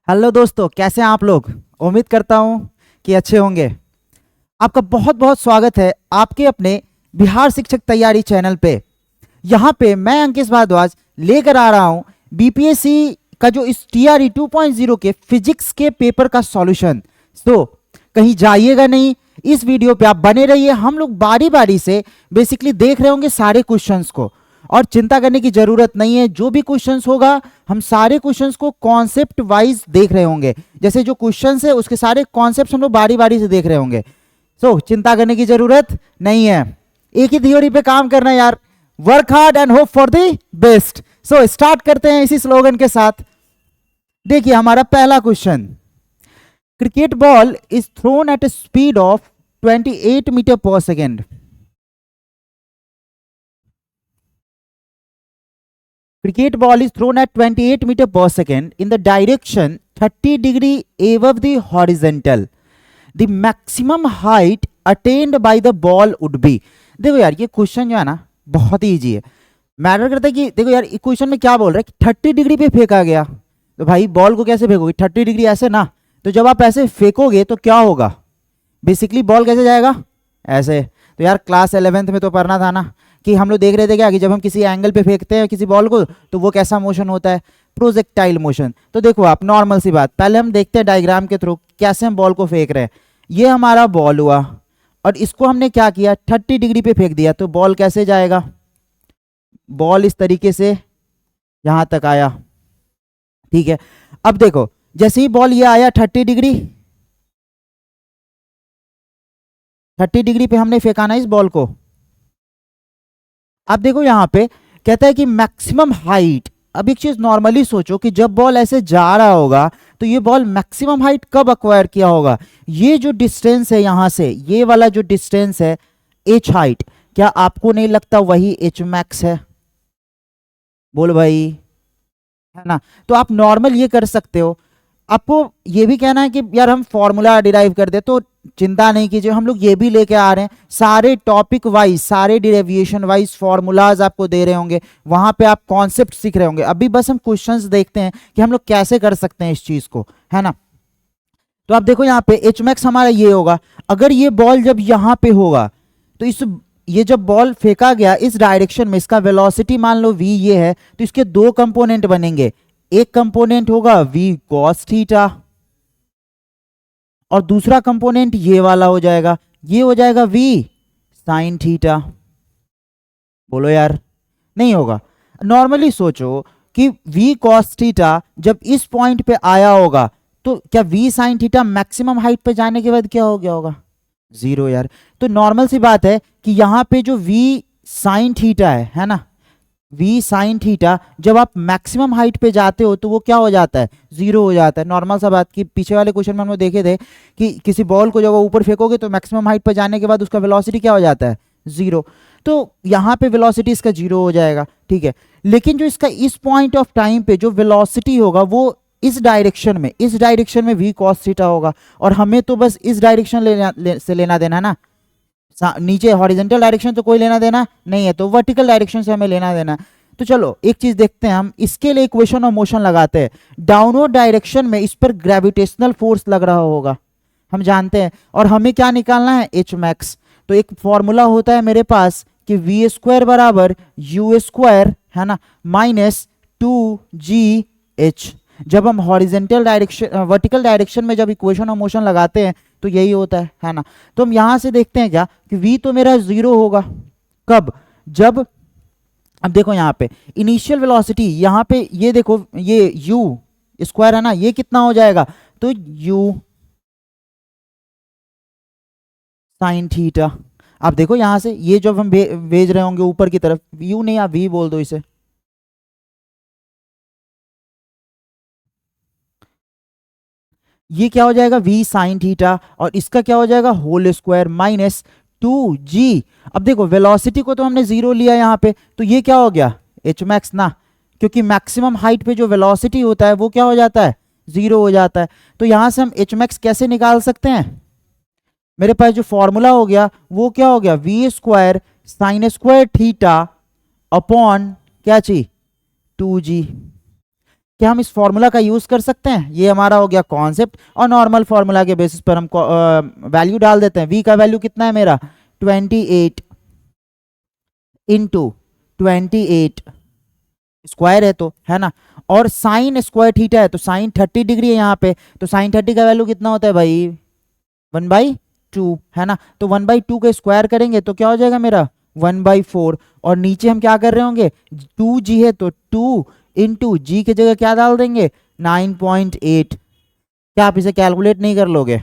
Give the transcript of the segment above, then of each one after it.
Hello दोस्तों, कैसे हैं आप लोग। उम्मीद करता हूं कि अच्छे होंगे। आपका बहुत बहुत स्वागत है आपके अपने बिहार शिक्षक तैयारी चैनल पे। यहाँ पे मैं अंकित भारद्वाज लेकर आ रहा हूँ बीपीएससी का जो इस टीआरई 2.0 के फिजिक्स के पेपर का सॉल्यूशन। तो कहीं जाइएगा नहीं, इस वीडियो पे आप बने रहिए। हम लोग बारी बारी से बेसिकली देख रहे होंगे सारे क्वेश्चंस को, और चिंता करने की जरूरत नहीं है। जो भी क्वेश्चंस होगा हम सारे क्वेश्चंस को कॉन्सेप्ट वाइज देख रहे होंगे। जैसे जो क्वेश्चंस है उसके सारे कॉन्सेप्ट हम लोग बारी बारी से देख रहे होंगे। सो चिंता करने की जरूरत नहीं है। एक ही थ्योरी पे काम करना है यार। Work hard and hope for the best. So start करते हैं इसी स्लोगन के साथ। देखिए हमारा पहला question, cricket ball is thrown at a speed of 28 metre per second. Cricket ball is thrown at 28 meter per second in the direction 30 degree above the horizontal. The maximum height attained by the ball would be। देखो यार ये question जो है ना बहुत ही easy है। Matter करता है कि देखो यार क्वेश्चन में क्या बोल रहा है कि 30 डिग्री पे फेंका गया। तो भाई बॉल को कैसे फेंकोगे 30 डिग्री ऐसे ना। तो जब आप ऐसे फेंकोगे तो क्या होगा, बेसिकली बॉल कैसे जाएगा ऐसे। तो यार क्लास 11th में तो पढ़ना था ना कि हम लोग देख रहे थे क्या कि जब हम किसी एंगल पे फेंकते हैं किसी बॉल को तो वो कैसा मोशन होता है, प्रोजेक्टाइल मोशन। तो देखो आप नॉर्मल सी बात, पहले हम देखते हैं डायग्राम के थ्रू कैसे हम बॉल को फेंक रहे हैं। ये हमारा बॉल हुआ और इसको हमने क्या किया 30 डिग्री पे फेंक दिया। तो बॉल कैसे जाएगा, बॉल इस तरीके से यहां तक आया, ठीक है। अब देखो जैसे ही बॉल ये आया 30 डिग्री, 30 डिग्री पे हमने फेंका ना इस बॉल को। अब देखो यहां पे कहता है कि मैक्सिमम हाइट। अब एक चीज नॉर्मली सोचो कि जब बॉल ऐसे जा रहा होगा तो ये बॉल मैक्सिमम हाइट कब अक्वायर किया होगा। ये जो डिस्टेंस है यहां से ये वाला जो डिस्टेंस है एच हाइट, क्या आपको नहीं लगता वही एच मैक्स है। बोल भाई, है ना। तो आप नॉर्मल ये कर सकते हो। आपको ये भी कहना है कि यार हम फॉर्मूला डिराइव कर दे, तो चिंता नहीं कीजिए, हम लोग ये भी लेके आ रहे हैं। सारे टॉपिक वाइज सारे डेरिवेशन वाइज फॉर्मूलाज आपको दे रहे होंगे, वहां पे आप कॉन्सेप्ट सीख रहे होंगे। अभी बस हम क्वेश्चंस देखते हैं कि हम लोग कैसे कर सकते हैं इस चीज को, है ना। तो आप देखो यहाँ पे एच मैक्स हमारा ये होगा। अगर ये बॉल जब यहाँ पे होगा तो इस ये जब बॉल फेंका गया इस डायरेक्शन में, इसका वेलोसिटी मान लो v ये है, तो इसके दो कंपोनेंट बनेंगे। एक कंपोनेंट होगा v cos थीटा और दूसरा कंपोनेंट ये वाला हो जाएगा, ये हो जाएगा v sin थीटा। बोलो यार, नहीं होगा। नॉर्मली सोचो कि v cos थीटा जब इस पॉइंट पे आया होगा तो क्या v sin theta maximum height पे जाने के बाद क्या हो गया होगा, जीरो यार। तो नॉर्मल सी बात है कि यहाँ पे जो v sin थीटा है ना, v sin थीटा जब आप मैक्सिमम हाइट पे जाते हो तो वो क्या हो जाता है, जीरो हो जाता है। नॉर्मल सा बात कि पीछे वाले क्वेश्चन में हम लोग देखे थे कि किसी बॉल को जब वो ऊपर फेंकोगे तो मैक्सिमम हाइट पे जाने के बाद उसका वेलोसिटी क्या हो जाता है, जीरो। तो यहाँ पे वेलोसिटी इसका जीरो हो जाएगा, ठीक है। लेकिन जो इसका इस पॉइंट ऑफ टाइम पे जो वेलोसिटी होगा वो इस डायरेक्शन में v cos थीटा होगा। और हमें तो बस इस डायरेक्शन से लेना देना ना, नीचे हॉरिजॉन्टल डायरेक्शन तो कोई लेना देना नहीं है, तो वर्टिकल डायरेक्शन से हमें लेना देना। तो चलो एक चीज देखते हैं, हम इसके लिए इक्वेशन ऑफ मोशन लगाते हैं। डाउनवर्ड डायरेक्शन में इस पर ग्रेविटेशनल फोर्स लग रहा होगा, हम जानते हैं। और हमें क्या निकालना है, एच मैक्स। तो एक फॉर्मूला होता है मेरे पास कि वी स्क्वायर बराबर यू स्क्वायर, है ना, माइनस 2gh। जब हम हॉरिजॉन्टल डायरेक्शन वर्टिकल डायरेक्शन में जब इक्वेशन ऑफ मोशन लगाते हैं तो यही होता है ना। तो हम यहां से देखते हैं क्या कि v तो मेरा जीरो होगा कब, जब अब देखो यहाँ पे इनिशियल वेलोसिटी, यहाँ पे ये देखो ये u स्क्वायर है ना, ये कितना हो जाएगा, तो u साइन थीटा। अब देखो यहां से ये जब हम भेज रहे होंगे ऊपर की तरफ, u नहीं आप v बोल दो इसे, ये क्या हो जाएगा v साइन थीटा, और इसका क्या हो जाएगा होल स्क्वायर माइनस 2g। अब देखो वेलोसिटी को तो हमने जीरो लिया यहाँ पे, तो ये क्या हो गया एच मैक्स ना, क्योंकि मैक्सिमम हाइट पे जो वेलोसिटी होता है वो क्या हो जाता है, जीरो हो जाता है। तो यहां से हम एच मैक्स कैसे निकाल सकते हैं, मेरे पास जो फॉर्मूला हो गया वो क्या हो गया, v square sine square theta upon क्या चाहिए 2g। क्या हम इस फॉर्मूला का यूज कर सकते हैं? ये हमारा हो गया कॉन्सेप्ट, और नॉर्मल फॉर्मूला के बेसिस पर हम वैल्यू डाल देते हैं। v का वैल्यू कितना है मेरा 28 इंटू 28 स्क्वायर है तो, है ना, और साइन स्क्वायर थीटा है तो साइन 30 डिग्री है यहाँ पे, तो साइन 30 का वैल्यू कितना होता है भाई 1/2, है ना। तो 1/2 का स्क्वायर करेंगे तो क्या हो जाएगा मेरा 1/4, और नीचे हम क्या कर रहे होंगे 2g है तो 2 इंटू जी की जगह क्या डाल देंगे 9.8। क्या आप इसे कैलकुलेट नहीं कर लोगे?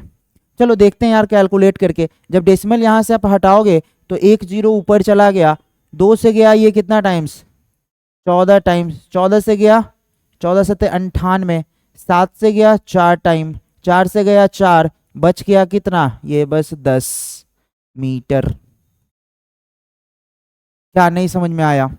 चलो देखते हैं यार कैलकुलेट करके। जब डेसिमल यहाँ से आप हटाओगे तो एक जीरो ऊपर चला गया, 2 से गया ये कितना टाइम्स 14 टाइम्स, 14 से गया 14 सत्ते 98, 7 से गया 4 टाइम, 4 से गया 4, बच गया कितना ये बस 10 मीटर। क्या नहीं समझ में आया?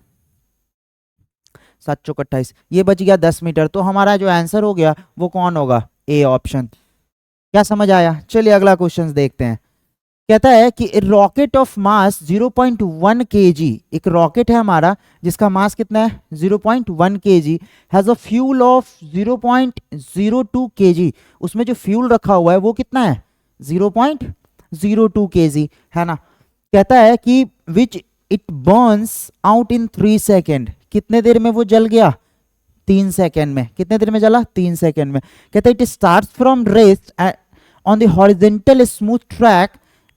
7 चौक 28, ये बच गया 10 मीटर। तो हमारा जो आंसर हो गया वो कौन होगा? A option. क्या समझ आया? चलिए अगला क्वेश्चन देखते हैं। कहता है कि रॉकेट ऑफ मास 0.1 kg, एक रॉकेट है हमारा जिसका मास कितना है 0.1 kg, has a fuel of 0.02 kg। उसमें जो फ्यूल रखा हुआ है वो कितना है 0.02 kg, है ना। कहता है कि which it Burns out in 3 second, कितने देर में वो जल गया 3 सेकेंड में। कितने देर में जला 3 सेकेंड में। कहता है it start from rest on the horizontal smooth track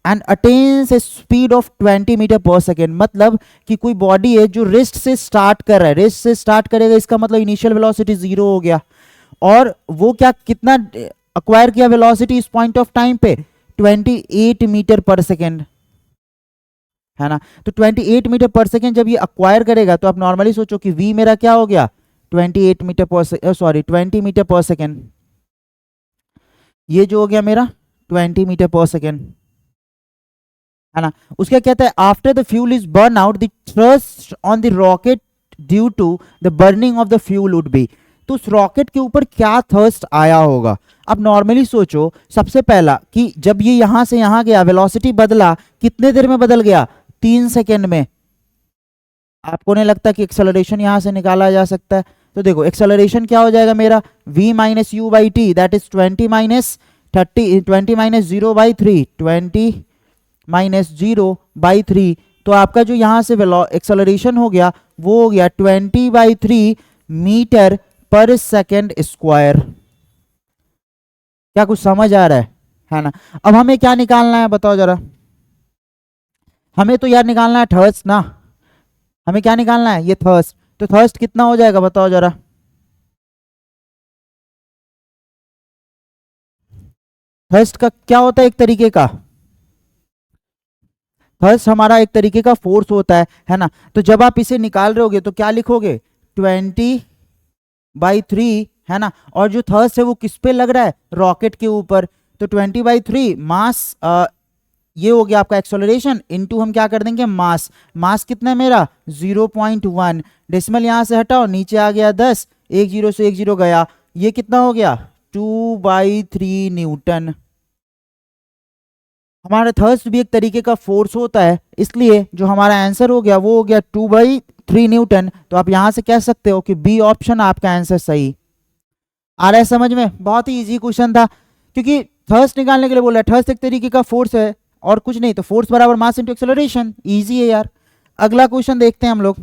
and attains a speed of 20 metre per second. मतलब कि कोई बॉडी है जो रेस्ट से स्टार्ट कर रहा है, रेस्ट से स्टार्ट करेगा इसका मतलब इनिशियल वेलोसिटी 0 हो गया, और वो क्या कितना अक्वायर किया वेलोसिटी इस पॉइंट ऑफ टाइम पे 28 मीटर पर सेकेंड, है ना। तो 28 मीटर पर सेकेंड जब ये अक्वायर करेगा तो आप नॉर्मली सोचो कि v मेरा क्या हो गया 28 मीटर पर सॉरी 20 मीटर पर सेकेंड, ये जो हो गया मेरा 20 मीटर पर सेकेंड, है ना। उसका कहता है after the fuel is burn out the thrust on the rocket due to the burning of the fuel would be. तो उस रॉकेट के ऊपर क्या थर्स्ट आया होगा? अब नॉर्मली सोचो सबसे पहला कि जब ये यहां से यहां गया वेलोसिटी बदला, कितने देर में बदल गया 3 सेकेंड में। आपको नहीं लगता कि एक्सेलरेशन यहां से निकाला जा सकता है? तो देखो एक्सेलरेशन क्या हो जाएगा मेरा v minus you by T, that is 20 minus 30, 20 minus 0/3, 20 minus 0/3। तो आपका जो यहां से एक्सेलरेशन हो गया वो हो गया 20/3 मीटर पर सेकेंड स्क्वायर। क्या कुछ समझ आ रहा है ना। अब हमें क्या निकालना है बताओ जरा? हमें तो यार निकालना है थर्स्ट ना, हमें क्या निकालना है ये थर्स्ट। तो थर्स्ट कितना हो जाएगा बताओ जरा? थर्स्ट का क्या होता है एक तरीके का, थर्स्ट हमारा एक तरीके का फोर्स होता है ना। तो जब आप इसे निकाल रहे होगे तो क्या लिखोगे 20/3, है ना। और जो थर्स्ट है वो किस पे लग रहा है रॉकेट के ऊपर, तो 20/3 मास, ये हो गया आपका एक्सेलरेशन इनटू हम क्या कर देंगे मास। मास कितना है मेरा 0.1, डेसिमल यहां से हटाओ नीचे आ गया 10, एक जीरो से एक जीरो गया, ये कितना हो गया 2/3 न्यूटन। हमारा थर्स्ट भी एक तरीके का फोर्स होता है, इसलिए जो हमारा आंसर हो गया वो हो गया 2/3 न्यूटन। तो आप यहां से कह सकते हो कि बी ऑप्शन आपका आंसर सही। आ रहा है समझ में? बहुत ही इजी क्वेश्चन था, क्योंकि थर्स्ट निकालने के लिए बोला है। थर्स्ट एक तरीके का फोर्स है और कुछ नहीं, तो फोर्स बराबर मास इनटू एक्सेलरेशन, इजी है यार। अगला क्वेश्चन देखते हैं हम लोग।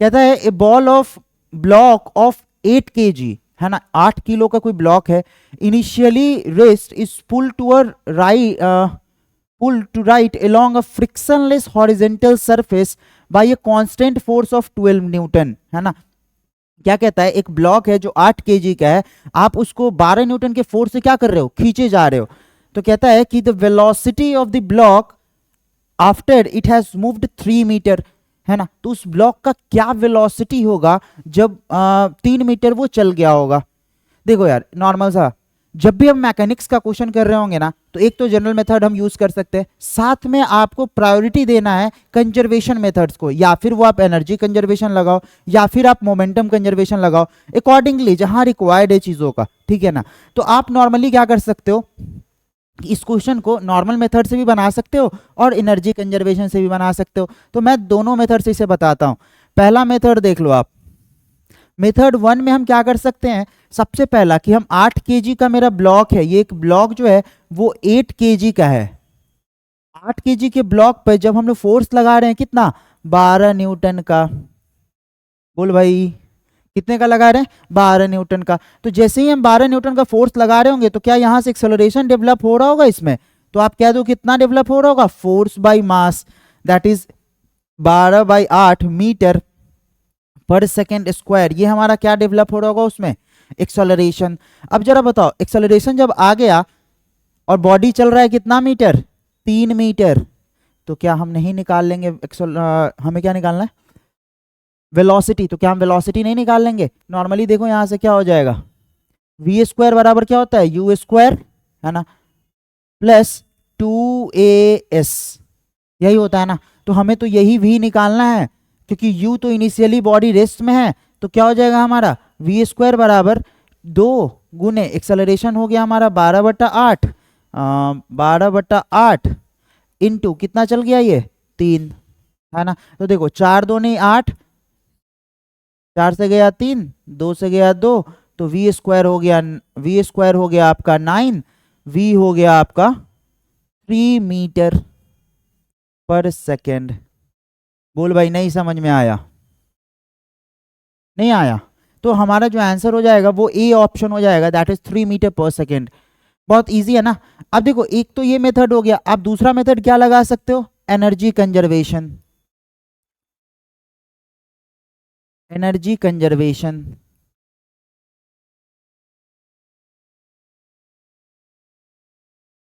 कहता है a ball of block of 8 kg, है ना, 8 किलो का कोई ब्लॉक है, initially rest is pull to right along a frictionless horizontal surface by a constant force of 12 Newton, है ना। क्या कहता है एक ब्लॉक है जो 8 kg का है, आप उसको 12 न्यूटन के फोर्स से क्या कर रहे हो खींचे जा रहे हो। तो कहता है कि the velocity of the block after it has moved 3 metre, है ना। तो उस ब्लॉक का क्या वेलोसिटी होगा जब 3 मीटर वो चल गया होगा। देखो यार नॉर्मल सा, जब भी हम मैकेनिक्स का क्वेश्चन कर रहे होंगे ना, तो एक तो जनरल मेथड हम यूज कर सकते हैं, साथ में आपको प्रायोरिटी देना है कंजर्वेशन मेथड्स को, या फिर वो आप एनर्जी कंजर्वेशन लगाओ या फिर आप मोमेंटम कंजर्वेशन लगाओ, अकॉर्डिंगली जहां रिक्वायर्ड है चीजों का, ठीक है ना। तो आप नॉर्मली क्या कर सकते हो, इस क्वेश्चन को नॉर्मल मेथड से भी बना सकते हो और एनर्जी कंजर्वेशन से भी बना सकते हो। तो मैं दोनों मेथड से इसे बताता हूं। पहला मेथड देख लो आप, मेथड 1 में हम क्या कर सकते हैं, सबसे पहला कि हम 8 kg का मेरा ब्लॉक है, ये एक ब्लॉक जो है वो 8 kg का है। 8 kg के ब्लॉक पे जब हम लोग फोर्स लगा रहे हैं कितना, 12 न्यूटन का। बोल भाई कितने का लगा रहे हैं, 12 न्यूटन का। तो जैसे ही हम 12 न्यूटन का फोर्स लगा रहे होंगे तो क्या यहाँ से एक्सेलरेशन डेवलप हो रहा होगा इसमें, तो आप कह दो कितना डेवलप हो रहा होगा, force by mass, that is 12/8 metre per second square. ये हमारा क्या डेवलप हो रहा होगा उसमें, एक्सेलरेशन। अब जरा बताओ एक्सेलरेशन जब आ गया और बॉडी चल रहा है कितना मीटर, 3 मीटर, तो क्या हम नहीं निकाल लेंगे हमें क्या निकालना है, वेलोसिटी। तो क्या हम वेलोसिटी नहीं निकाल लेंगे, नॉर्मली देखो यहां से क्या हो जाएगा, वी स्क्वायर बराबर क्या होता है, यू स्क्वायर, है ना, प्लस 2as, यही होता है ना। तो हमें तो यही v निकालना है, क्योंकि u तो इनिशियली बॉडी रेस्ट में है, तो क्या हो जाएगा हमारा वी स्क्वायर बराबर 2 गुने एक्सेलरेशन हो गया हमारा 12/8, 12/8 इंटू कितना चल गया ये 3, है ना। तो देखो 4 2 नहीं 8, 4 से गया 3, 2 से गया 2, तो वी स्क्वायर हो गया, वी स्क्वायर हो गया आपका 9, v हो गया आपका 3 मीटर पर सेकेंड। बोल भाई नहीं समझ में आया, नहीं आया, तो हमारा जो आंसर हो जाएगा वो ए ऑप्शन हो जाएगा, that is 3 metre per second. बहुत इजी है ना। अब देखो एक तो ये मेथड हो गया, आप दूसरा मेथड क्या लगा सकते हो, एनर्जी कंजर्वेशन। एनर्जी कंजर्वेशन,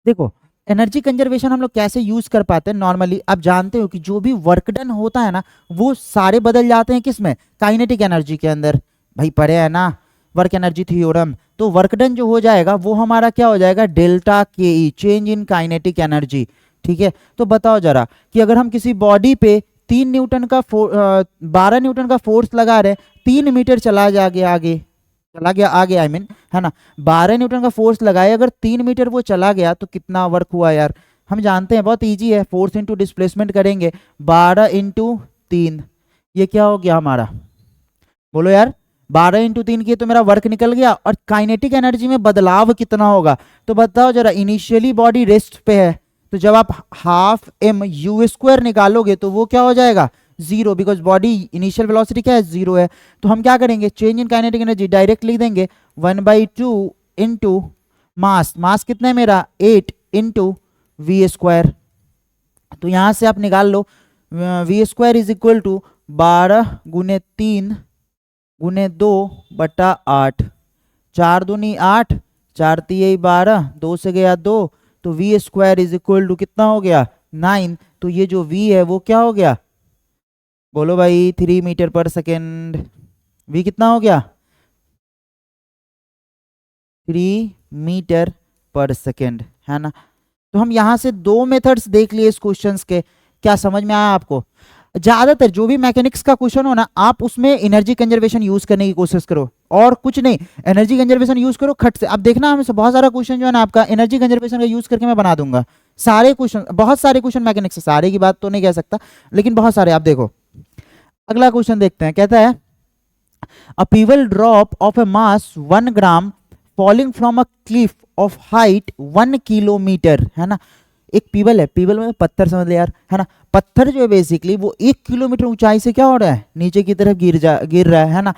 देखो एनर्जी कंजर्वेशन हम लोग कैसे यूज कर पाते हैं, नॉर्मली आप जानते हो कि जो भी वर्क डन होता है ना वो सारे बदल जाते हैं किसमें, काइनेटिक एनर्जी के अंदर। भाई पढ़े है ना वर्क एनर्जी थ्योरम, तो वर्क डन जो हो जाएगा वो हमारा क्या हो जाएगा, डेल्टा के ई, चेंज इन काइनेटिक एनर्जी। ठीक है, तो बताओ जरा कि अगर हम किसी बॉडी पे 3 न्यूटन का 12 न्यूटन का फोर्स लगा रहे, 3 मीटर चला जा गया आगे, चला गया आगे आई मीन, है ना, 12 न्यूटन का फोर्स लगाए, अगर 3 मीटर वो चला गया तो कितना वर्क हुआ यार, हम जानते हैं बहुत इजी है, फोर्स इंटू डिस्प्लेसमेंट करेंगे, 12 इंटू 3, ये क्या हो गया हमारा, बोलो यार 12 इंटू 3 किए तो मेरा वर्क निकल गया। और काइनेटिक एनर्जी में बदलाव कितना होगा, तो बताओ जरा, इनिशियली बॉडी रेस्ट पे है, तो जब आप हाफ एम यू स्क्वायर निकालोगे तो वो क्या हो जाएगा, 0, बिकॉज बॉडी इनिशियल वेलोसिटी क्या है, 0 है। तो हम क्या करेंगे, change in kinetic energy direct लिख देंगे 1/2 इंटू मास, मास कितना है मेरा 8 इंटू वी स्क्वायर। तो यहां से आप निकाल लो, V square is equal to 12 गुने 3 गुने 2/8, 4 दूनी 8, 4 तिये 12, 2 से गया 2, तो v square is equal to कितना हो गया 9। तो ये जो v है वो क्या हो गया, बोलो भाई 3 मीटर पर सेकेंड। v कितना हो गया, 3 मीटर पर सेकेंड, है ना। तो हम यहां से 2 मेथड्स देख लिए इस क्वेश्चंस के, क्या समझ में आया आपको। ज्यादातर जो भी मैकेनिक्स का क्वेश्चन हो ना, आप उसमें एनर्जी कंजर्वेशन यूज करने की कोशिश करो, और कुछ नहीं, एनर्जी कंजर्वेशन यूज करो खट से। अब देखना हमें बहुत सारा क्वेश्चन जो है ना आपका एनर्जी कंजर्वेशन का यूज करके मैं बना दूंगा, सारे क्वेश्चन, बहुत सारे क्वेश्चन मैकेनिक्स, सारे की बात तो नहीं कह सकता लेकिन बहुत सारे। आप देखो अगला क्वेश्चन देखते हैं, कहता है a pebble drop of a mass 1 gram falling from a cliff of height 1 kilometre, है ना। एक पीवल है, पीवल में पत्थर समझ ले यार, है ना, पत्थर जो है बेसिकली वो 1 किलोमीटर ऊंचाई से क्या हो रहा है, नीचे की तरफ गिर रहा है ना,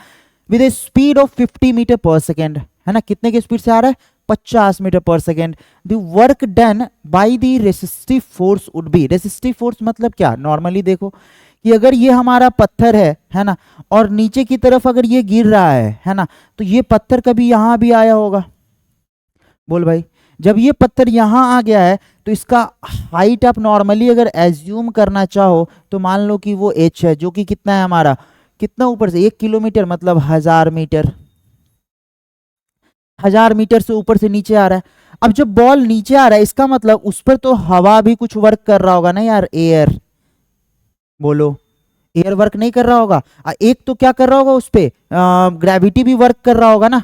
with a speed of 50 metre per second, है ना। कितने की स्पीड से आ रहा है, 50 metre per second. The work done by the resistive force would be, resistive force मतलब क्या, नॉर्मली देखो कि अगर ये हमारा पत्थर है ना, और नीचे की तरफ अगर ये गिर रहा है ना, तो ये पत्थर कभी यहां भी आया होगा, बोल भाई, जब ये पत्थर यहां आ गया है तो इसका हाइट आप नॉर्मली अगर एज्यूम करना चाहो तो मान लो कि वो h है, जो कि कितना है हमारा, कितना ऊपर से 1 किलोमीटर मतलब 1000 मीटर, 1000 मीटर से ऊपर से नीचे आ रहा है। अब जब बॉल नीचे आ रहा है इसका मतलब उस पर तो हवा भी कुछ वर्क कर रहा होगा ना यार, एयर, बोलो एयर वर्क नहीं कर रहा होगा, एक तो क्या कर रहा होगा उस पे, ग्रेविटी भी वर्क कर रहा होगा ना,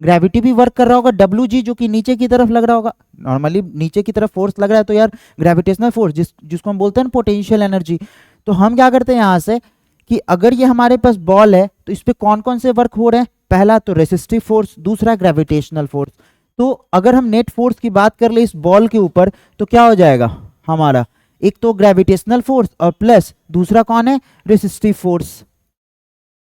ग्रेविटी भी वर्क कर रहा होगा, WG जो कि नीचे की तरफ लग रहा होगा, नॉर्मली नीचे की तरफ फोर्स लग रहा है तो यार ग्रेविटेशनल फोर्स जिसको हम बोलते हैं पोटेंशियल एनर्जी। तो हम क्या करते हैं यहाँ से कि अगर ये हमारे पास बॉल है तो इस पे कौन कौन से वर्क हो रहे हैं? पहला तो रेसिस्टिव फोर्स, दूसरा ग्रेविटेशनल फोर्स। तो अगर हम नेट फोर्स की बात कर ले इस बॉल के ऊपर तो क्या हो जाएगा हमारा? एक तो ग्रेविटेशनल फोर्स और प्लस दूसरा कौन है? Resistive force.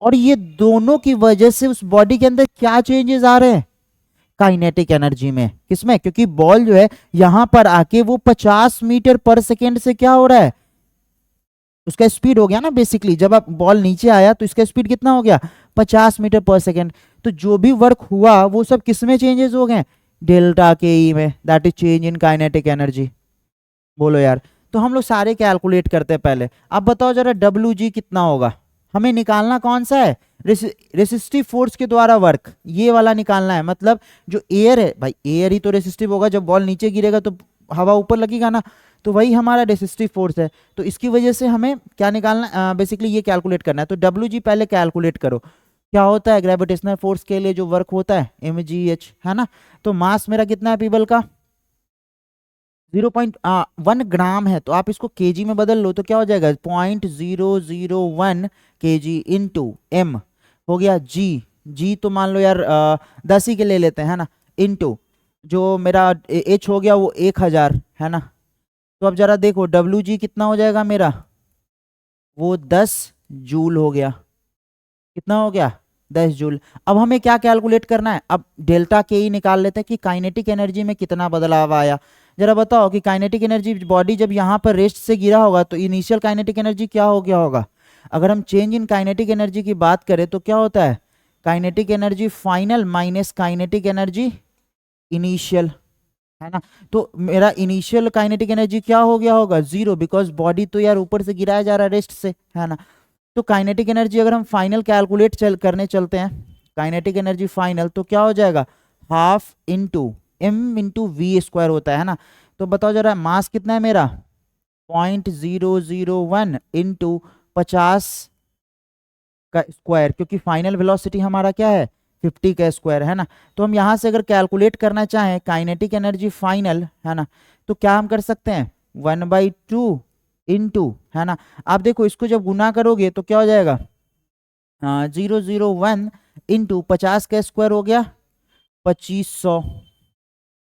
और ये दोनों की वजह से उस बॉडी के अंदर क्या चेंजेस आ रहे हैं? काइनेटिक एनर्जी में। किसमें? क्योंकि बॉल जो है यहां पर आके वो 50 मीटर पर सेकेंड से क्या हो रहा है? उसका स्पीड हो गया ना बेसिकली, जब आप बॉल नीचे आया तो इसका स्पीड कितना हो गया? 50 मीटर पर सेकेंड। तो जो भी वर्क हुआ वो सब किस में चेंजेस हो गए? डेल्टा के ई में, that is change in kinetic energy. बोलो यार। तो हम लोग सारे कैलकुलेट करते हैं पहले। अब बताओ जरा डब्ल्यू जी कितना होगा? हमें निकालना कौन सा है? रेसिस्टिव फोर्स के द्वारा वर्क, ये वाला निकालना है। मतलब जो एयर है भाई, एयर ही तो रेसिस्टिव होगा, जब बॉल नीचे गिरेगा तो हवा ऊपर लगेगा ना, तो वही हमारा रेसिस्टिव फोर्स है। तो इसकी वजह से हमें क्या निकालना, बेसिकली ये कैलकुलेट करना है। तो डब्ल्यू जी पहले कैलकुलेट करो। क्या होता है ग्रेविटेशनल फोर्स के लिए जो वर्क होता है? एम जी एच, है ना। तो मास मेरा कितना है पीबल का? 0.1 ग्राम है। तो आप इसको केजी में बदल लो तो क्या हो जाएगा? 0.001 kg इंटू एम हो गया जी। जी तो मान लो यार 10 ही के ले लेते हैं, है ना। इंटू जो मेरा एच हो गया वो 1000, है ना। तो अब जरा देखो डब्ल्यू जी कितना हो जाएगा मेरा? वो 10 जूल हो गया। कितना हो गया? 10 जूल। अब हमें क्या कैलकुलेट करना है? अब डेल्टा के ही निकाल लेते हैं कि काइनेटिक एनर्जी में कितना बदलाव आया। जरा बताओ कि काइनेटिक एनर्जी बॉडी जब यहाँ पर रेस्ट से गिरा होगा तो इनिशियल काइनेटिक एनर्जी क्या हो गया होगा? अगर हम चेंज इन काइनेटिक एनर्जी की बात करें तो क्या होता है? Kinetic energy final minus kinetic energy initial, है ना। तो मेरा इनिशियल काइनेटिक एनर्जी क्या हो गया होगा? 0, बिकॉज बॉडी तो यार ऊपर से गिराया जा रहा है रेस्ट से, है ना। तो काइनेटिक एनर्जी अगर हम फाइनल कैलकुलेट करने चलते हैं, काइनेटिक एनर्जी फाइनल तो क्या हो जाएगा? Half into m into v square होता है ना। तो बताओ जरा मास कितना है मेरा? 0.001 इंटू 50 का स्क्वायर, क्योंकि फाइनल वेलोसिटी हमारा क्या है? 50 का स्क्वायर, है ना। तो हम यहाँ से अगर कैलकुलेट करना चाहें काइनेटिक एनर्जी फाइनल, है ना, तो क्या हम कर सकते हैं? 1/2 इंटू, है ना। आप देखो इसको जब गुना करोगे तो क्या हो जाएगा? 001 इंटू 50 का स्क्वायर हो गया 2500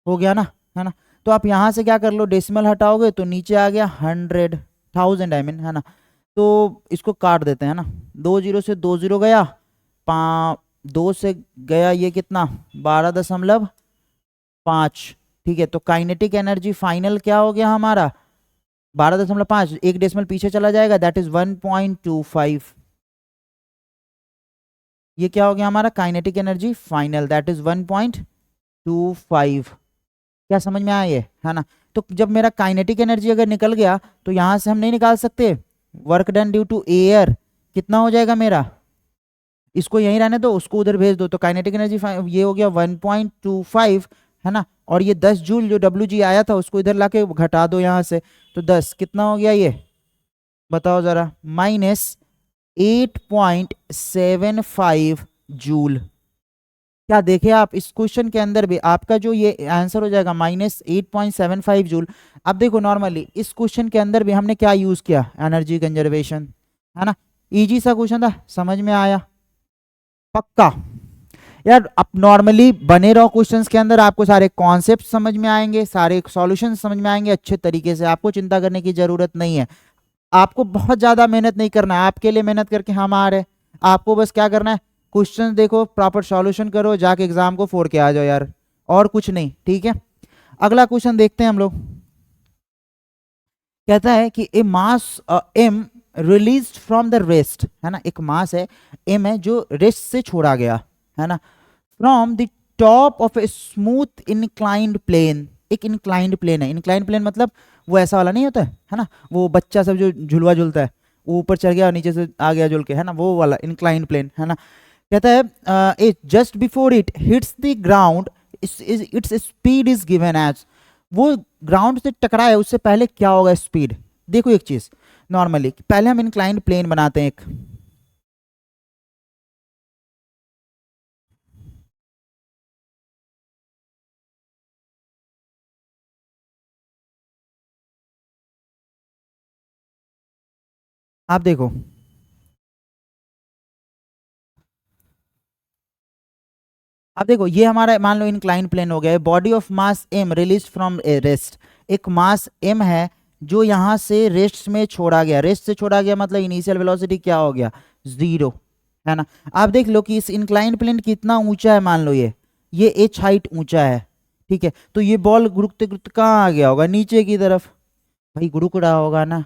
हो गया ना, है ना। तो आप यहाँ से क्या कर लो, डेसिमल हटाओगे तो नीचे आ गया 100,000 आई मीन, है ना। तो इसको काट देते हैं ना। 2 जीरो से 2 जीरो गया, 2 से गया ये कितना? 12.5। ठीक है, तो काइनेटिक एनर्जी फाइनल क्या हो गया हमारा? 12.5, एक डेसिमल पीछे चला जाएगा, दैट इज 1.25। ये क्या हो गया हमारा? Kinetic energy final, that is 1.25। क्या समझ में आया ये, है ना। तो जब मेरा काइनेटिक एनर्जी अगर निकल गया तो यहां से हम नहीं निकाल सकते work done due to air? कितना हो जाएगा मेरा? इसको यहीं रहने दो, उसको उधर भेज दो। तो काइनेटिक एनर्जी ये हो गया 1.25, है ना। और ये 10 जूल जो डब्ल्यू जी आया था उसको इधर लाके घटा दो यहाँ से, तो 10 कितना हो गया ये? बताओ जरा। -8.75 जूल। क्या देखे आप इस क्वेश्चन के अंदर भी आपका जो ये आंसर हो जाएगा -8.75 जूल। अब देखो नॉर्मली इस क्वेश्चन के अंदर भी हमने क्या यूज किया? एनर्जी कंजर्वेशन, है ना। इजी सा क्वेश्चन था, समझ में आया पक्का? यार अब नॉर्मली बने रहो क्वेश्चंस के अंदर, आपको सारे कॉन्सेप्ट समझ में आएंगे, सारे सॉल्यूशन समझ में आएंगे अच्छे तरीके से, आपको चिंता करने की जरूरत नहीं है। आपको बहुत ज्यादा मेहनत नहीं करना है, आपके लिए मेहनत करके हम आ रहे हैं। आपको बस क्या करना है? क्वेश्चन देखो, प्रॉपर सॉल्यूशन करो, जाके एग्जाम को फोड़ के आ जाओ यार, और कुछ नहीं, ठीक है। अगला क्वेश्चन देखते हैं हम लोग। कहता है कि a mass M release from the rest, है ना। एक मास है एम है जो रेस्ट से छोड़ा गया, है ना, from the top of a smooth inclined plane. एक इंक्लाइंड प्लेन है। इंक्लाइंड प्लेन मतलब वो ऐसा वाला नहीं होता है ना, वो बच्चा सब जो झुलवा झुलता है, वो ऊपर चढ़ गया और नीचे से आ गया झुल के, है ना, वो वाला इंक्लाइंड प्लेन, है ना। कहता है just before it hits the ground its speed is given as. वो ग्राउंड से टकराए उससे पहले क्या होगा स्पीड? देखो एक चीज, नॉर्मली पहले हम इंक्लाइंड प्लेन बनाते हैं एक। आप देखो अब देखो ये हमारा मान लो इंक्लाइन प्लेन हो गया, body of mass m release from rest, एक मास m है जो यहाँ से रेस्ट में छोड़ा गया, रेस्ट से छोड़ा गया मतलब इनिशियल वेलोसिटी क्या हो गया, 0, है ना। आप देख लो कि इस इंक्लाइन प्लेन कितना ऊंचा है, मान लो ये h हाइट ऊंचा है, ठीक है। तो ये बॉल गुरुकते गुरुकते कहाँ आ गया होगा, नीचे की तरफ, भाई गुरुक रहा होगा ना,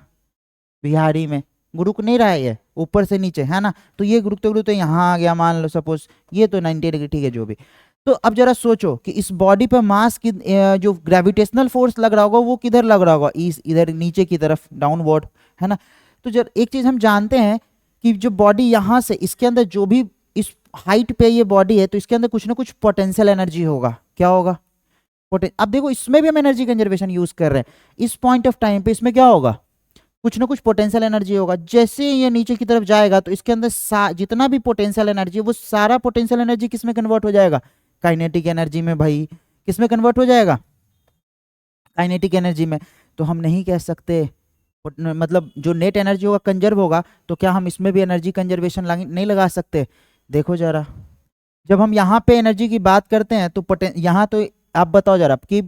बिहारी में गुरुक नहीं रहा है ये, ऊपर से नीचे, है ना। तो ये गुरुकते गुरुकते यहाँ आ गया, मान लो सपोज ये तो 90 डिग्री, ठीक है जो भी। तो अब जरा सोचो कि इस बॉडी पर मास की जो ग्रेविटेशनल फोर्स लग रहा होगा वो किधर लग रहा होगा, इस इधर नीचे की तरफ, डाउनवर्ड, है ना। तो जब एक चीज हम जानते हैं कि जो बॉडी यहाँ से इसके अंदर जो भी इस हाइट पे ये बॉडी है तो इसके अंदर कुछ ना कुछ पोटेंशियल एनर्जी होगा, क्या होगा, अब देखो इसमें भी हम एनर्जी कंजर्वेशन यूज कर रहे हैं, इस पॉइंट ऑफ टाइम पे इसमें क्या होगा, कुछ ना कुछ पोटेंशियल एनर्जी होगा। जैसे ये नीचे की तरफ जाएगा तो इसके अंदर जितना भी पोटेंशियल एनर्जी है वो सारा पोटेंशियल एनर्जी किस में कन्वर्ट हो जाएगा, काइनेटिक एनर्जी में। भाई किस में कन्वर्ट हो जाएगा, काइनेटिक एनर्जी में। तो हम नहीं कह सकते, मतलब जो नेट एनर्जी होगा कंजर्व होगा, तो क्या हम इसमें भी एनर्जी कंजर्वेशन नहीं लगा सकते। देखो जरा, जब हम यहाँ पे एनर्जी की बात करते हैं तो यहाँ तो आप बताओ जरा कि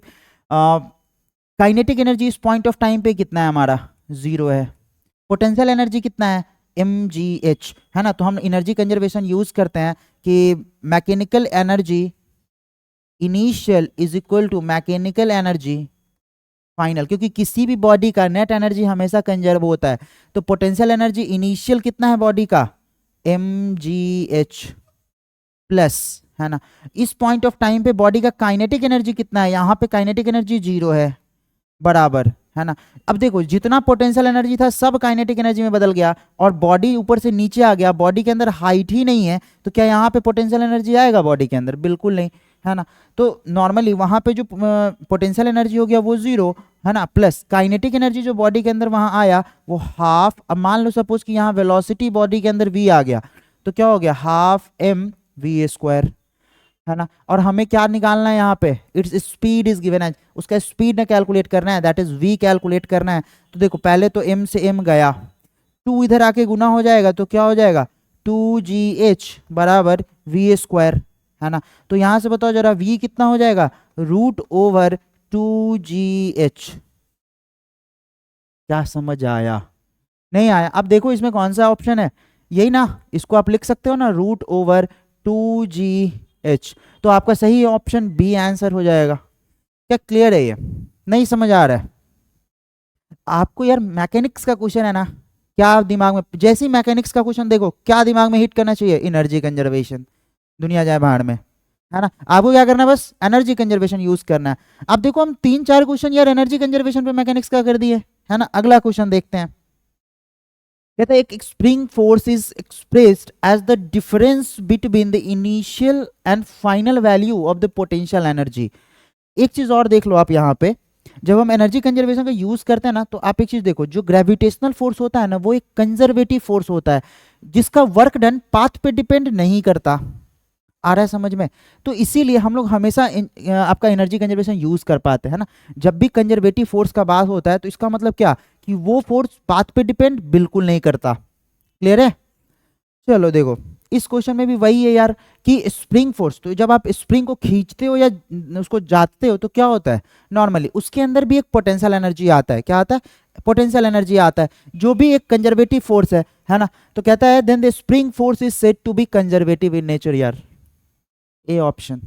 काइनेटिक एनर्जी इस पॉइंट ऑफ टाइम पे कितना है हमारा, 0 है। पोटेंशियल एनर्जी कितना है, mgh, है ना। तो हम एनर्जी कंजर्वेशन यूज करते हैं कि mechanical energy initial is equal to mechanical energy final, क्योंकि किसी भी बॉडी का नेट एनर्जी हमेशा कंजर्व होता है। तो पोटेंशियल एनर्जी इनिशियल कितना है बॉडी का, mgh प्लस, है ना। इस पॉइंट ऑफ टाइम पे बॉडी का काइनेटिक एनर्जी कितना है, यहाँ पे काइनेटिक एनर्जी 0 है, बराबर, है ना। अब देखो जितना पोटेंशियल एनर्जी था सब काइनेटिक एनर्जी में बदल गया और बॉडी ऊपर से नीचे आ गया, बॉडी के अंदर हाइट ही नहीं है, तो क्या यहाँ पे पोटेंशियल एनर्जी आएगा बॉडी के अंदर, बिल्कुल नहीं, है ना। तो नॉर्मली वहाँ पे जो पोटेंशियल एनर्जी हो गया वो 0, है ना, प्लस काइनेटिक एनर्जी जो बॉडी के अंदर वहाँ आया वो हाफ। अब मान लो सपोज कि यहाँ वेलोसिटी बॉडी के अंदर v आ गया, तो क्या हो गया, हाफ mv², है ना। और हमें क्या निकालना है यहाँ पे, इट्स स्पीड इज गिवन है, उसका स्पीड ने कैलकुलेट करना है, दैट इज v कैलकुलेट करना है। तो देखो पहले तो m से m गया, 2 इधर आके गुना हो जाएगा तो क्या हो जाएगा, 2gh बराबर v², है ना। तो यहाँ से बताओ जरा v कितना हो जाएगा, √2gh। क्या समझ आया, नहीं आया। अब देखो इसमें कौन सा ऑप्शन है, यही ना, इसको आप लिख सकते हो ना, √2gh। तो आपका सही ऑप्शन बी आंसर हो जाएगा। क्या क्लियर है, ये नहीं समझ आ रहा है आपको यार, मैकेनिक्स का क्वेश्चन है ना, क्या दिमाग में, जैसे ही मैकेनिक्स का क्वेश्चन देखो क्या दिमाग में हिट करना चाहिए, एनर्जी कंजर्वेशन, दुनिया जाए बाहर में, है ना। आपको क्या करना है, बस एनर्जी कंजर्वेशन यूज करना है। अब देखो हम 3-4 क्वेश्चन यार एनर्जी कंजर्वेशन पे मैकेनिक्स का कर दिए, है ना। अगला क्वेश्चन देखते हैं, कहता है एक spring force is expressed as the difference between the initial and final value of the potential energy. एक चीज और देख लो आप यहाँ पे, जब हम एनर्जी कंजर्वेशन का यूज करते हैं ना, तो आप एक चीज देखो, जो ग्रेविटेशनल फोर्स होता है ना वो एक कंजर्वेटिव फोर्स होता है जिसका वर्क डन पाथ पे डिपेंड नहीं करता। आ रहा है समझ में। तो इसीलिए हम लोग हमेशा आपका एनर्जी कंजर्वेशन यूज कर पाते हैं ना। जब भी कंजर्वेटिव फोर्स का बात होता है तो इसका मतलब क्या कि वो फोर्स पाथ पे डिपेंड बिल्कुल नहीं करता। क्लियर है। चलो देखो इस क्वेश्चन में भी वही है यार कि स्प्रिंग फोर्स, तो जब आप स्प्रिंग को खींचते हो या उसको जाते हो तो क्या होता है, नॉर्मली उसके अंदर भी एक पोटेंशियल एनर्जी आता है। क्या आता है, पोटेंशियल एनर्जी आता है, जो भी एक कंजर्वेटिव फोर्स है ना। तो कहता है then the spring force is said to be conservative in nature. यार ए ऑप्शन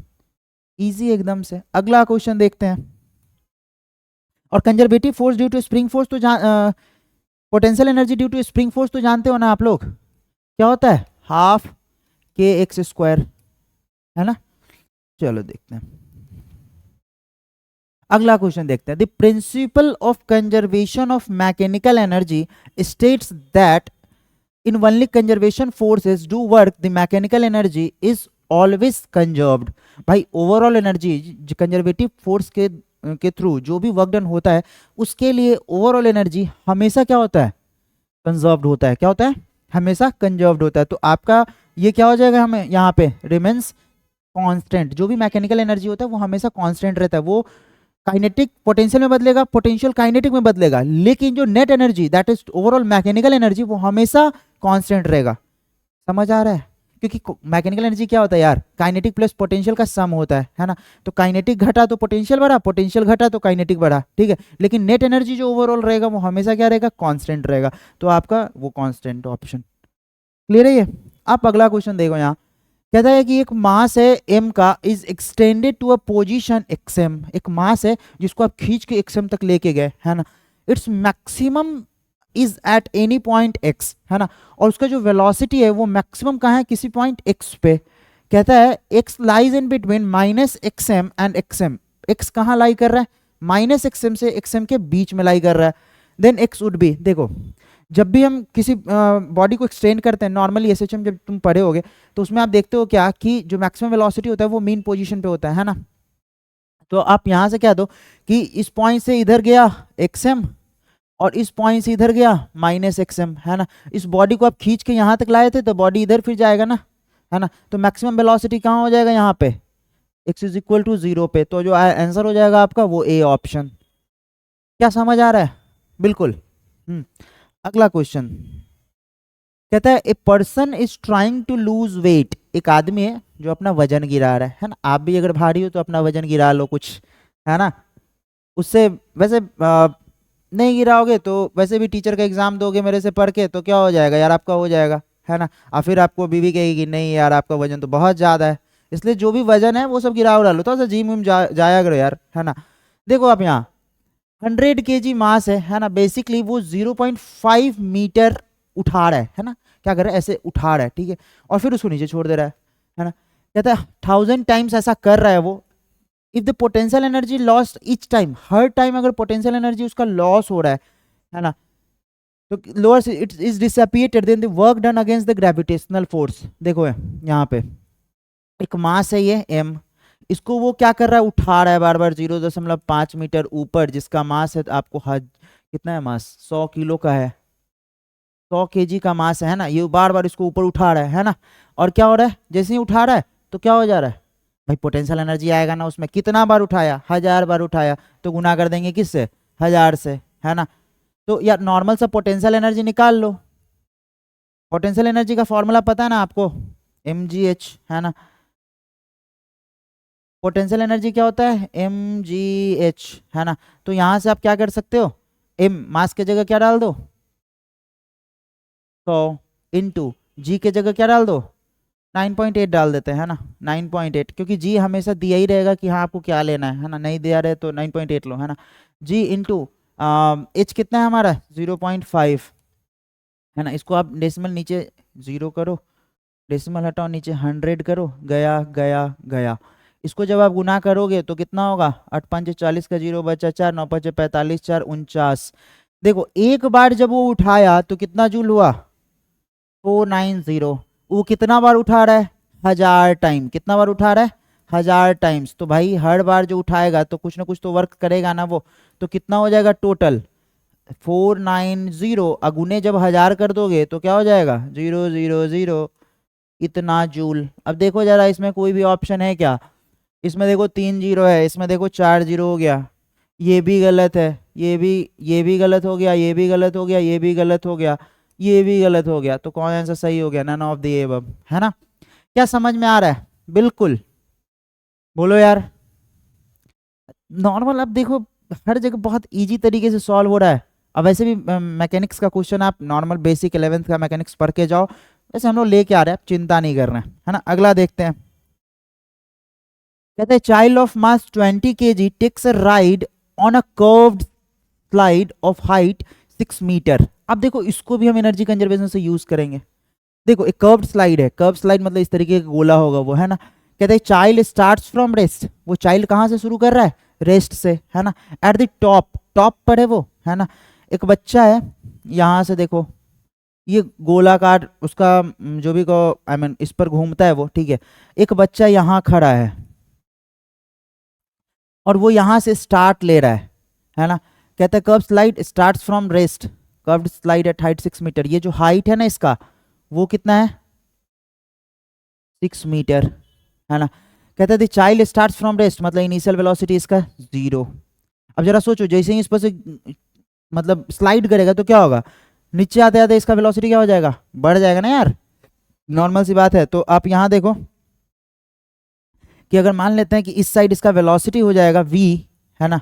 इजी एकदम से। अगला क्वेश्चन देखते हैं। और conservative force due to spring force तो potential energy due to spring force तो जानते हो ना आप लोग, क्या होता है, हाफ kx², है ना। चलो देखते हैं अगला क्वेश्चन देखते हैं। The principle of conservation of mechanical energy states that in only conservation forces do work the mechanical energy is always conserved. भाई ओवरऑल एनर्जी कंजर्वेटिव फोर्स के थ्रू जो भी वर्क डन होता है उसके लिए ओवरऑल एनर्जी हमेशा क्या होता है, कंजर्व्ड होता है। क्या होता है, हमेशा कंजर्व्ड होता है। तो आपका ये क्या हो जाएगा, हमें यहाँ पे रिमेन्स कांस्टेंट। जो भी मैकेनिकल एनर्जी होता है वो हमेशा कांस्टेंट रहता है, वो काइनेटिक पोटेंशियल में बदलेगा, पोटेंशियल काइनेटिक में बदलेगा, लेकिन जो net energy that is overall mechanical energy वो हमेशा कांस्टेंट रहेगा। समझ आ रहा है, क्योंकि मैकेनिकल एनर्जी क्या होता है यार, काइनेटिक प्लस पोटेंशियल का सम होता है ना। तो काइनेटिक घटा तो पोटेंशियल बढ़ा, पोटेंशियल घटा तो काइनेटिक बढ़ा, ठीक है। लेकिन नेट एनर्जी जो ओवरऑल रहेगा वो हमेशा क्या रहेगा, कांस्टेंट रहेगा। तो आपका वो कांस्टेंट ऑप्शन क्लियर है ये। आप अगला क्वेश्चन देखो, यहाँ कहता है कि एक मास है m का is extended to a position xm, एक मास है जिसको आप खींच के xm तक लेके गए, है ना। Its maximum is at any point x, है ना। और उसका जो वेलोसिटी है वो मैक्सिमम कहाँ है, किसी पॉइंट x पे। कहता है x lies in between minus xm and xm, x कहाँ लाई कर रहा है, माइनस xm से xm के बीच में लाई कर रहा है। देन x वुड बी, देखो जब भी हम किसी बॉडी को एक्सटेंड करते हैं नॉर्मली एसएचएम जब तुम पढ़े होगे तो उसमें आप देखते हो क्या कि जो मैक्सिमम वेलोसिटी होता है वो मीन पोजीशन पे होता है ना। तो आप यहाँ से क्या दो कि इस पॉइंट से इधर गया xm और इस पॉइंट से इधर गया माइनस xm, है ना। इस बॉडी को आप खींच के यहाँ तक लाए थे तो बॉडी इधर फिर जाएगा ना, है ना। तो मैक्सिमम वेलोसिटी कहाँ हो जाएगा, यहाँ पे x इज इक्वल टू 0 पे। तो जो आंसर हो जाएगा आपका वो ए ऑप्शन। क्या समझ आ रहा है, बिल्कुल। अगला क्वेश्चन कहता है a person is trying to lose weight, एक आदमी है जो अपना वजन गिरा रहा है ना। आप भी अगर भारी हो तो अपना वजन गिरा लो कुछ, है ना। उससे वैसे नहीं गिराओगे तो वैसे भी टीचर का एग्जाम दोगे मेरे से पढ़ के तो क्या हो जाएगा यार, आपका हो जाएगा, है ना। और फिर आपको बीवी कहेगी कि नहीं यार आपका वजन तो बहुत ज़्यादा है, इसलिए जो भी वजन है वो सब गिराओ डालो, थोड़ा सा जिम विम जाया करो यार, है ना। देखो आप यहाँ 100 kg मास है ना। बेसिकली वो 0.5 मीटर उठा रहा है ना। क्या कर रहा है, ऐसे उठा रहा है, ठीक है। और फिर उसको नीचे छोड़ दे रहा है ना। कहता है 1000 टाइम्स ऐसा कर रहा है वो। If the potential energy lost each time, हर टाइम अगर पोटेंशियल एनर्जी उसका लॉस हो रहा है ना, तो lower it is dissipated then the work done against the gravitational force. देखो यहाँ पे एक मास है ये m, इसको वो क्या कर रहा है, उठा रहा है बार बार 0.5 मीटर ऊपर, जिसका मास है आपको कितना है मास, 100 किलो का है, 100 kg का मास है ना। ये बार बार इसको ऊपर उठा रहा है ना। और क्या हो रहा है, जैसे ही उठा रहा है तो क्या हो जा रहा है भाई, पोटेंशियल एनर्जी आएगा ना उसमें। कितना बार उठाया, 1000 बार उठाया, तो गुना कर देंगे किससे, 1000 से, है ना। तो यार नॉर्मल सा पोटेंशियल एनर्जी निकाल लो। पोटेंशियल एनर्जी का फॉर्मूला पता है ना आपको, mgh, है ना। पोटेंशियल एनर्जी क्या होता है, mgh, है ना। तो यहाँ से आप क्या कर सकते हो, m मास के जगह क्या डाल दो 100 इंटू जी के जगह क्या डाल दो 9.8 डाल देते हैं, है ना। 9.8, क्योंकि जी हमेशा दिया ही रहेगा कि हाँ आपको क्या लेना है ना। नहीं दिया रहे तो 9.8 लो, है ना। जी इंटू एच कितना है हमारा 0.5, है ना। इसको आप डेसिमल नीचे 0 करो, डेसिमल हटाओ, नीचे 100 करो, गया गया गया। इसको जब आप गुना करोगे तो कितना होगा, 8 5 40 का 0 बचा 4, 9 5 45, 4 49। देखो एक बार जब वो उठाया तो कितना जूल हुआ 490। वो कितना बार उठा रहा है, 1000 टाइम। कितना बार उठा रहा है, 1000 टाइम्स। तो भाई हर बार जो उठाएगा तो कुछ ना कुछ तो वर्क करेगा ना वो। तो कितना हो जाएगा टोटल 490, अगुने जब 1000 कर दोगे तो क्या हो जाएगा 000 इतना जूल। अब देखो जरा इसमें कोई भी ऑप्शन है क्या, इसमें देखो 3 जीरो है, इसमें देखो 4 जीरो हो गया, ये भी गलत है, ये भी गलत हो गया, ये भी गलत हो गया, ये भी गलत हो गया, ये भी गलत हो गया। तो कौन आंसर सही हो गया, नन ऑफ द एबव, है ना। क्या समझ में आ रहा है, बिल्कुल बोलो यार। नॉर्मल अब देखो हर जगह बहुत इजी तरीके से सॉल्व हो रहा है। अब वैसे भी मैकेनिक्स का क्वेश्चन आप नॉर्मल बेसिक 11th का मैकेनिक्स पढ़ के जाओ, वैसे हम लोग लेके आ रहे हैं, चिंता नहीं कर रहे हैं, है ना। अगला देखते हैं। कहते हैं child of mass 20 kg takes a ride on a curved slide of height 6 metre. अब देखो इसको भी हम एनर्जी कंजर्वेशन से यूज करेंगे। देखो एक कर्व्ड स्लाइड है, कर्व्ड स्लाइड मतलब इस तरीके का गोला होगा वो, है ना। कहते हैं चाइल्ड स्टार्ट्स फ्रॉम रेस्ट, वो चाइल्ड कहाँ से शुरू कर रहा है, रेस्ट से, है ना। एट द टॉप, टॉप पर है वो, है ना। एक बच्चा है, यहाँ से देखो ये गोलाकार उसका जो भी आई मीन इस पर घूमता है वो, ठीक है। एक बच्चा यहाँ खड़ा है और वो यहाँ से स्टार्ट ले रहा है ना। कहता है curve slide starts from rest, curved slide at height 6 metre. ये जो हाइट है ना इसका वो कितना है 6 मीटर, है ना। कहता है the child starts from rest, मतलब इनिशियल वेलोसिटी इसका 0। अब जरा सोचो जैसे ही इस पर से मतलब स्लाइड करेगा तो क्या होगा, नीचे आते आते इसका वेलोसिटी क्या हो जाएगा, बढ़ जाएगा ना यार। नॉर्मल सी बात है। तो आप यहाँ देखो कि अगर मान लेते हैं कि इस साइड इसका वेलोसिटी हो जाएगा v, है ना,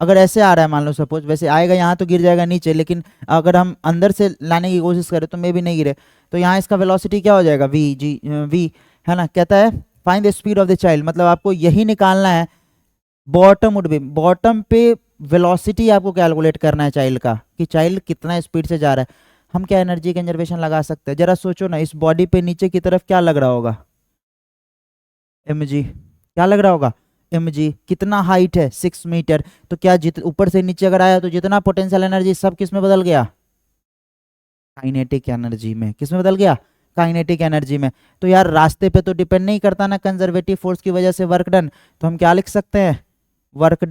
अगर ऐसे आ रहा है मान लो सपोज, वैसे आएगा यहाँ तो गिर जाएगा नीचे, लेकिन अगर हम अंदर से लाने की कोशिश करें तो मे भी नहीं गिरे, तो यहाँ इसका वेलोसिटी क्या हो जाएगा v, है ना। कहता है find the speed of the child, मतलब आपको यही निकालना है बॉटम वुड बी, बॉटम पे वेलोसिटी आपको कैलकुलेट करना है चाइल्ड का, कि चाइल्ड कितना स्पीड से जा रहा है। हम क्या एनर्जी कंजर्वेशन लगा सकते हैं, जरा सोचो ना, इस बॉडी पे नीचे की तरफ क्या लग रहा होगा, mg, क्या लग रहा होगा mg, कितना हाइट है 6 मीटर, तो क्या ऊपर से नीचे अगर आया तो जितना पोटेंशियल एनर्जी सब किस में बदल गया, काइनेटिक एनर्जी में। किस में बदल गया, काइनेटिक एनर्जी में। तो यार रास्ते पे तो डिपेंड नहीं करता ना कंजर्वेटिव फोर्स की वजह से वर्क डन, तो हम क्या लिख सकते हैं, work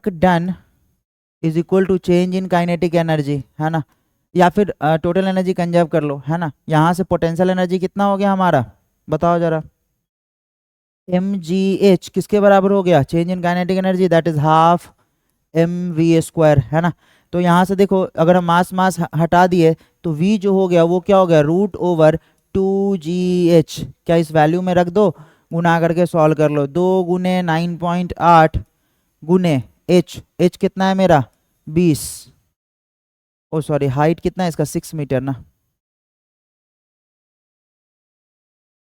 done is equal to change in kinetic energy, है ना, या फिर टोटल एनर्जी कंजर्व कर लो, है ना। यहाँ से पोटेंशियल एनर्जी कितना हो गया हमारा, बताओ जरा, mgh किसके बराबर हो गया, change in kinetic energy, that is half mv², है ना। तो यहाँ से देखो अगर हम मास हटा दिए तो v जो हो गया वो क्या हो गया, √2gh, क्या इस वैल्यू में रख दो, गुना करके सॉल्व कर लो, 2 गुने 9.8 गुने h कितना है मेरा 20, ओ सॉरी हाइट कितना है इसका 6 मीटर ना,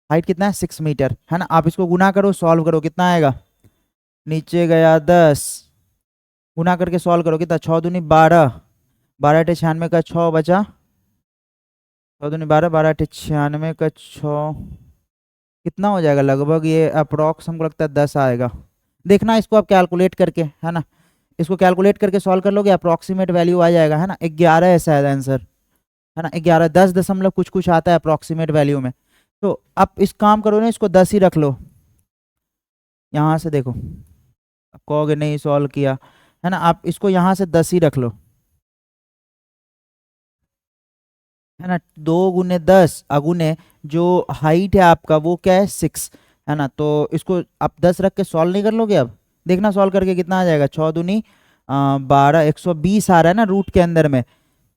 हाइट कितना है 6 मीटर, है ना। आप इसको गुना करो सॉल्व करो, कितना आएगा, नीचे गया 10, गुना करके सॉल्व करो कितना, 6 दूनी 12, 12 अठे 96 का 6 बचा, 6 दूनी 12, 12 अठे 96 का 6, कितना हो जाएगा लगभग, ये अप्रोक्स हमको लगता है 10 आएगा। देखना इसको आप कैलकुलेट करके, है ना, इसको कैलकुलेट करके सॉल्व कर लोगे अप्रोक्सीमेट वैल्यू आ जाएगा, है ना। 11 है शायद आंसर, है ना, 11, 10 दशमलव कुछ कुछ आता है अप्रोक्सीमेट वैल्यू में। तो आप इस काम करो ना, इसको 10 ही रख लो, यहाँ से देखो, आप कहोगे नहीं सॉल्व किया, है ना, आप इसको यहाँ से 10 ही रख लो, है ना। 2 गुने 10 अगुने जो हाइट है आपका वो क्या है 6, है ना। तो इसको आप 10 रख के सॉल्व नहीं कर लोगे, अब देखना सॉल्व करके कितना आ जाएगा, 6 दूनी 12, 120 आ रहा है ना रूट के अंदर में,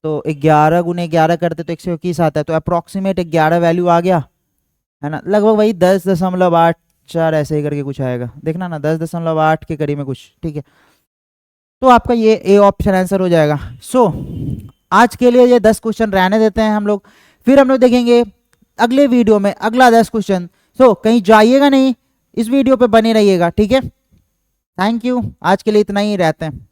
तो 11 गुने 11 करते तो 121 आता है, तो अप्रोक्सीमेट 11 वैल्यू आ गया, है ना। लगभग वही 10.84 ऐसे ही करके कुछ आएगा, देखना ना 10.8 के करीब में कुछ, ठीक है। तो आपका ये ए ऑप्शन आंसर हो जाएगा। आज के लिए ये 10 क्वेश्चन रहने देते हैं हम लोग, फिर हम लोग देखेंगे अगले वीडियो में अगला 10 क्वेश्चन। कहीं जाइएगा नहीं, इस वीडियो पे बने रहिएगा, ठीक है। थैंक यू, आज के लिए इतना ही रहते हैं।